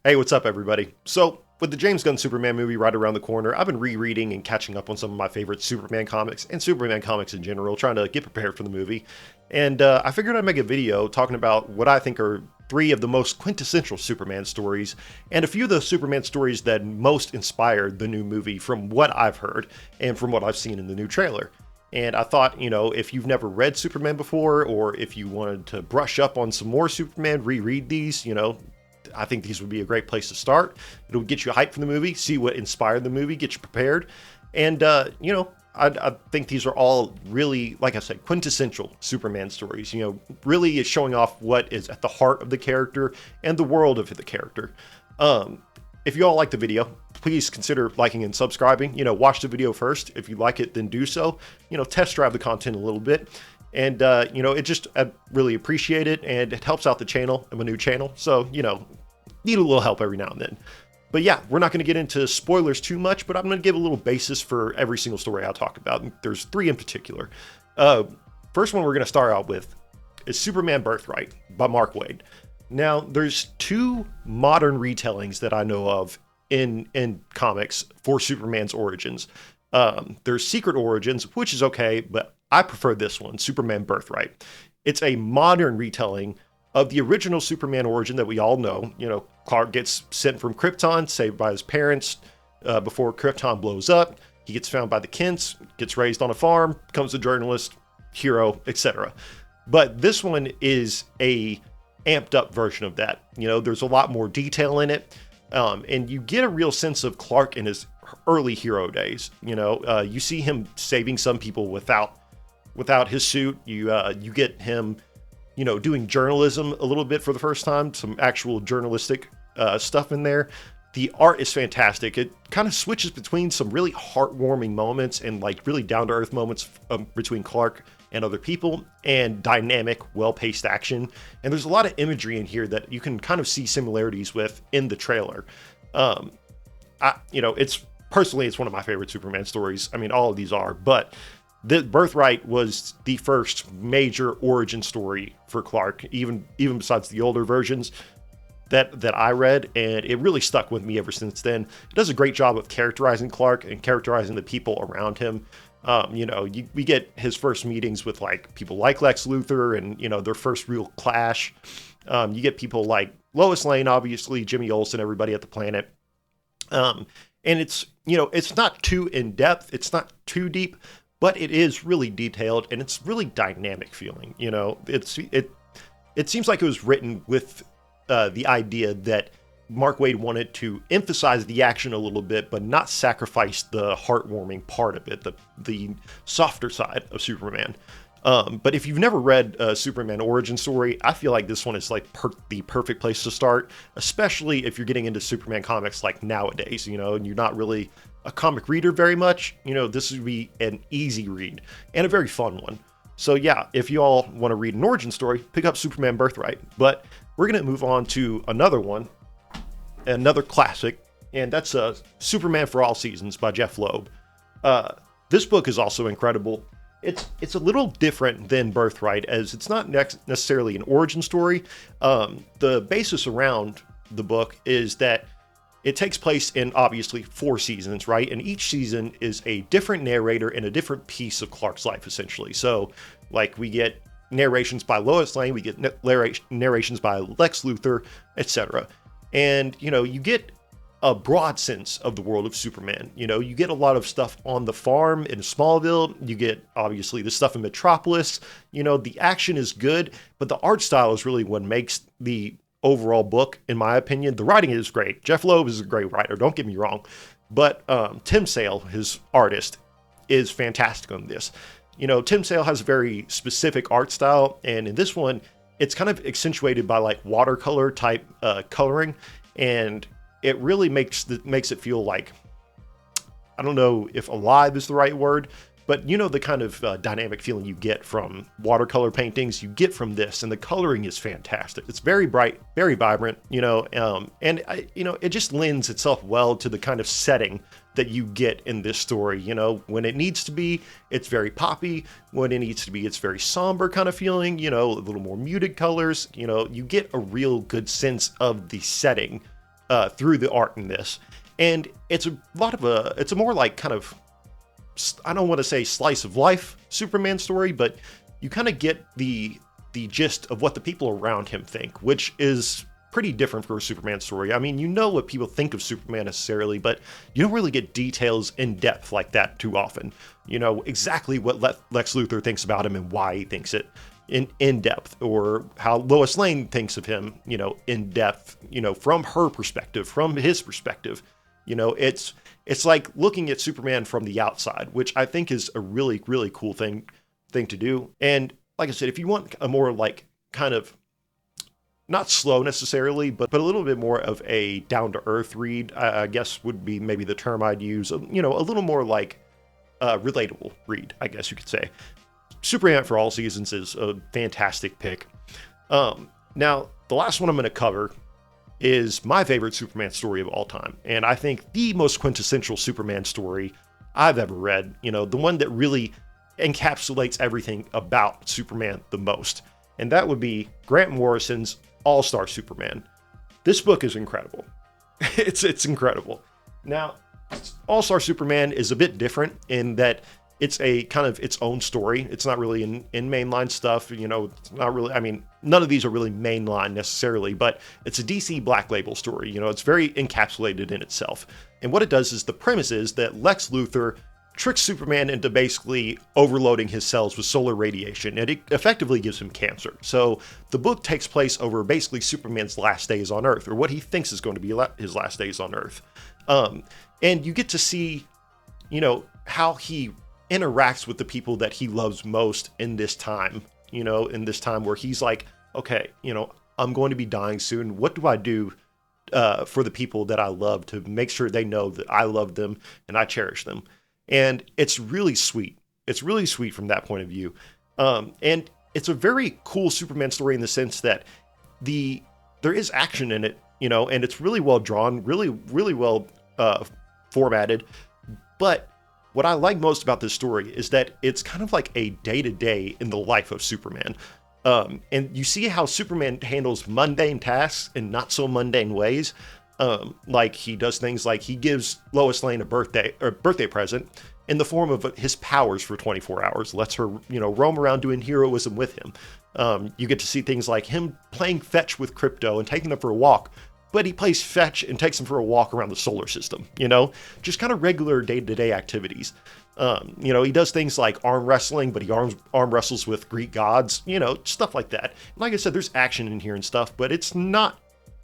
Hey, what's up, everybody? So, with the James Gunn Superman movie right around the corner, I've been rereading and catching up on some of my favorite Superman comics and Superman comics in general, trying to get prepared for the movie. And I figured I'd make a video talking about what I think are three of the most quintessential Superman stories, and a few of the Superman stories that most inspired the new movie from what I've heard and from what I've seen in the new trailer. And I thought, if you've never read Superman before, or if you wanted to brush up on some more Superman, reread these, I think these would be a great place to start. It'll get you hyped for the movie, see what inspired the movie, get you prepared. And, I think these are all really, like I said, quintessential Superman stories. Really is showing off what is at the heart of the character and the world of the character. If you all like the video, please consider liking and subscribing. Watch the video first. If you like it, then do so. Test drive the content a little bit. And, I really appreciate it, and it helps out the channel. I'm a new channel, so, need a little help every now and then. But yeah, we're not going to get into spoilers too much, but I'm going to give a little basis for every single story I'll talk about. And there's three in particular. First one we're going to start out with is Superman Birthright by Mark Waid. Now, there's two modern retellings that I know of in comics for Superman's origins. There's Secret Origins, which is okay, but I prefer this one, Superman Birthright. It's a modern retelling of the original Superman origin that we all know. Clark gets sent from Krypton, saved by his parents before Krypton blows up. He gets found by the Kents, gets raised on a farm, becomes a journalist, hero, etc. But this one is a amped up version of that. There's a lot more detail in it. And you get a real sense of Clark in his early hero days. You see him saving some people without his suit. You get him, doing journalism a little bit for the first time, some actual journalistic stuff in there. The art is fantastic. It kind of switches between some really heartwarming moments and like really down-to-earth moments between Clark and other people, and dynamic, well-paced action. And there's a lot of imagery in here that you can kind of see similarities with in the trailer. It's one of my favorite Superman stories. I mean, all of these are, but the Birthright was the first major origin story for Clark, even besides the older versions that I read, and it really stuck with me ever since then. It does a great job of characterizing Clark and characterizing the people around him. We get his first meetings with like people like Lex Luthor, and their first real clash. You get people like Lois Lane, obviously, Jimmy Olsen, everybody at the planet. And it's not too in depth, it's not too deep, but it is really detailed, and it's really dynamic feeling. It seems like it was written with the idea that Mark Waid wanted to emphasize the action a little bit, but not sacrifice the heartwarming part of it, the softer side of Superman. But if you've never read a Superman origin story, I feel like this one is like the perfect place to start, especially if you're getting into Superman comics like nowadays, and you're not really a comic reader very much. This would be an easy read and a very fun one. So yeah, if you all want to read an origin story, pick up Superman Birthright. But we're going to move on to another one, another classic, and that's Superman for All Seasons by Jeff Loeb. This book is also incredible. It's a little different than Birthright, as it's not necessarily an origin story. The basis around the book is that it takes place in obviously 4 seasons, right? And each season is a different narrator and a different piece of Clark's life, essentially. So, like, we get narrations by Lois Lane, we get narrations by Lex Luthor, etc. And, you get a broad sense of the world of Superman. You get a lot of stuff on the farm in Smallville. You get, obviously, the stuff in Metropolis. The action is good, but the art style is really what makes the overall book, in my opinion. The writing is great. Jeff Loeb is a great writer, don't get me wrong. But Tim Sale, his artist, is fantastic on this. Tim Sale has a very specific art style, and in this one, it's kind of accentuated by like watercolor type coloring, and it really makes it feel like, I don't know if alive is the right word, but the kind of dynamic feeling you get from watercolor paintings, you get from this, and the coloring is fantastic. It's very bright, very vibrant, it just lends itself well to the kind of setting that you get in this story. When it needs to be, it's very poppy. When it needs to be, it's very somber kind of feeling, a little more muted colors. You get a real good sense of the setting through the art in this. And it's it's a more like kind of, I don't want to say slice of life Superman story, but you kind of get the gist of what the people around him think, which is pretty different for a Superman story. I mean, you know what people think of Superman necessarily, but you don't really get details in depth like that too often. You know exactly what Lex Luthor thinks about him and why he thinks it in depth, or how Lois Lane thinks of him, you know, in depth, you know, from her perspective, from his perspective. You know, it's like looking at Superman from the outside, which I think is a really, really cool thing to do. And like I said, if you want a more like kind of not slow necessarily, but a little bit more of a down to earth read, I guess would be maybe the term I'd use. You know, a little more like relatable read, I guess you could say. Superman for All Seasons is a fantastic pick. Now, the last one I'm going to cover is my favorite Superman story of all time, and I think the most quintessential Superman story I've ever read. You know, the one that really encapsulates everything about Superman the most, and that would be Grant Morrison's All-Star Superman. This book is incredible. It's incredible. Now, All-Star Superman is a bit different in that it's a kind of its own story. It's not really in mainline stuff. You know, it's not really, I mean, none of these are really mainline necessarily, but it's a DC Black Label story. You know, it's very encapsulated in itself. And what it does is, the premise is that Lex Luthor tricks Superman into basically overloading his cells with solar radiation, and it effectively gives him cancer. So the book takes place over basically Superman's last days on Earth, or what he thinks is going to be his last days on Earth. And you get to see, you know, how he interacts with the people that he loves most in this time, you know, in this time where he's like, okay, you know, I'm going to be dying soon. What do I do for the people that I love to make sure they know that I love them and I cherish them? And it's really sweet. It's really sweet from that point of view. And it's a very cool Superman story in the sense that there is action in it, you know, and it's really well drawn, really, really well formatted. But what I like most about this story is that it's kind of like a day-to-day in the life of Superman. And you see how Superman handles mundane tasks in not so mundane ways. Like he does things like he gives Lois Lane a birthday present in the form of his powers for 24 hours, lets her, you know, roam around doing heroism with him. You get to see things like him playing fetch with Krypto and taking him for a walk, but he plays fetch and takes him for a walk around the solar system, you know, just kind of regular day-to-day activities. You know, he does things like arm wrestling, but he arm wrestles with Greek gods, you know, stuff like that. Like I said, there's action in here and stuff, but it's not,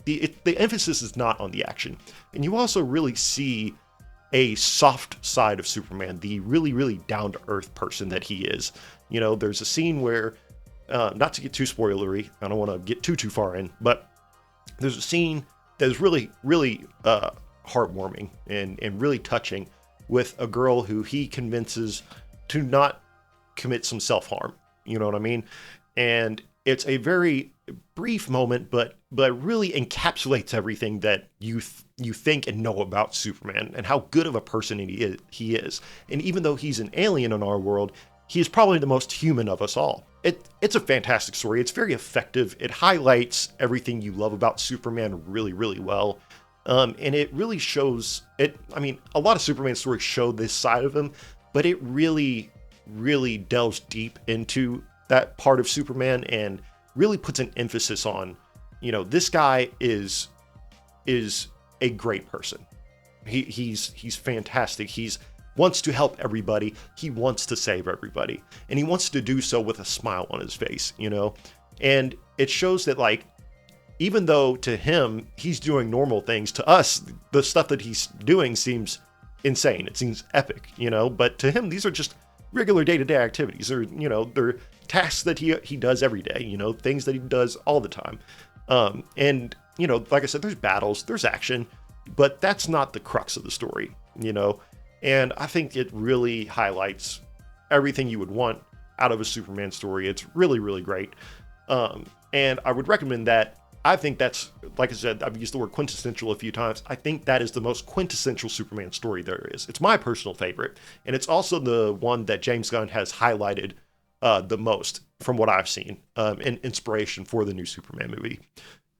the emphasis is not on the action. And you also really see a soft side of Superman, the really, really down-to-earth person that he is. You know, there's a scene where, not to get too spoilery, I don't want to get too far in, but there's a scene that is really, really heartwarming and really touching with a girl who he convinces to not commit some self-harm. You know what I mean? And it's a very brief moment, but really encapsulates everything that you think and know about Superman and how good of a person he is. And even though he's an alien in our world, he is probably the most human of us all. It's a fantastic story. It's very effective. It highlights everything you love about Superman really, really well. And it really shows it. I mean, a lot of Superman stories show this side of him, but it really, really delves deep into that part of Superman and really puts an emphasis on, you know, this guy is a great person. He's fantastic. He's wants to help everybody. He wants to save everybody, and he wants to do so with a smile on his face, you know. And it shows that, like, even though to him he's doing normal things, to us the stuff that he's doing seems insane. It seems epic, you know. But to him, these are just regular day-to-day activities, or, you know, they're tasks that he does every day, you know, things that he does all the time. And, you know, like I said, there's battles, there's action, but that's not the crux of the story, you know. And I think it really highlights everything you would want out of a Superman story. It's really, really great. And I would recommend that. I think that's, like I said, I've used the word quintessential a few times. I think that is the most quintessential Superman story there is. It's my personal favorite. And it's also the one that James Gunn has highlighted the most from what I've seen, in inspiration for the new Superman movie.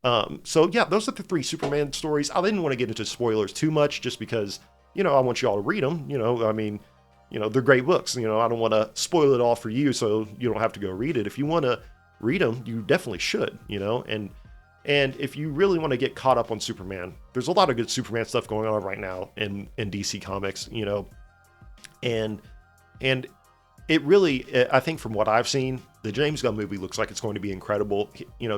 So yeah, those are the three Superman stories. I didn't want to get into spoilers too much just because, I want you all to read them. I mean, they're great books. I don't want to spoil it all for you so you don't have to go read it. If you want to read them, you definitely should, and if you really want to get caught up on Superman, there's a lot of good Superman stuff going on right now in DC Comics, and and it really, I think from what I've seen, the James Gunn movie looks like it's going to be incredible.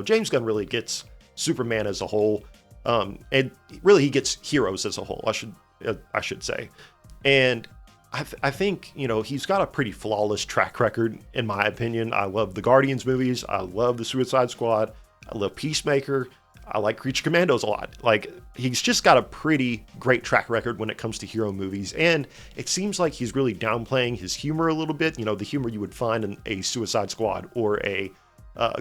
James Gunn really gets Superman as a whole, and really he gets heroes as a whole. I should say, and I think he's got a pretty flawless track record in my opinion. I love the Guardians movies. I love the Suicide Squad. I love Peacemaker. I like Creature Commandos a lot. Like, he's just got a pretty great track record when it comes to hero movies, and it seems like he's really downplaying his humor a little bit. The humor you would find in a Suicide Squad or a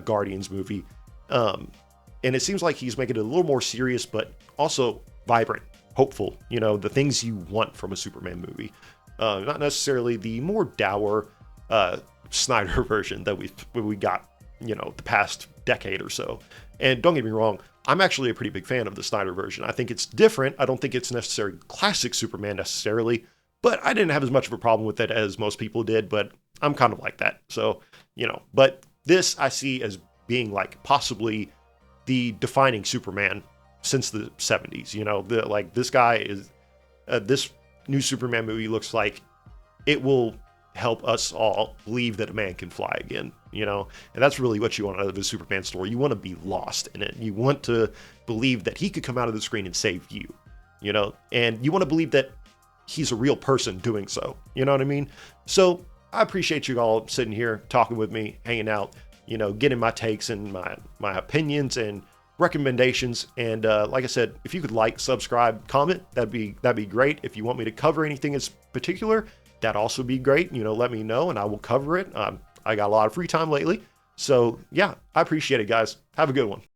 Guardians movie. And it seems like he's making it a little more serious, but also vibrant, hopeful. The things you want from a Superman movie. Not necessarily the more dour Snyder version that we got, the past decade or so. And don't get me wrong, I'm actually a pretty big fan of the Snyder version. I think it's different. I don't think it's necessarily classic Superman necessarily, but I didn't have as much of a problem with it as most people did, but I'm kind of like that. So, but this I see as being like possibly the defining Superman since the 70s. This guy is, this new Superman movie looks like it will help us all believe that a man can fly again, and that's really what you want out of a Superman story. You want to be lost in it. You want to believe that he could come out of the screen and save you, and you want to believe that he's a real person doing so. You know what I mean? So I appreciate you all sitting here talking with me, hanging out, getting my takes and my opinions and recommendations. And like I said, if you could like, subscribe, comment, that'd be great. If you want me to cover anything in particular, that'd also be great. Let me know and I will cover it. I got a lot of free time lately. So yeah, I appreciate it, guys. Have a good one.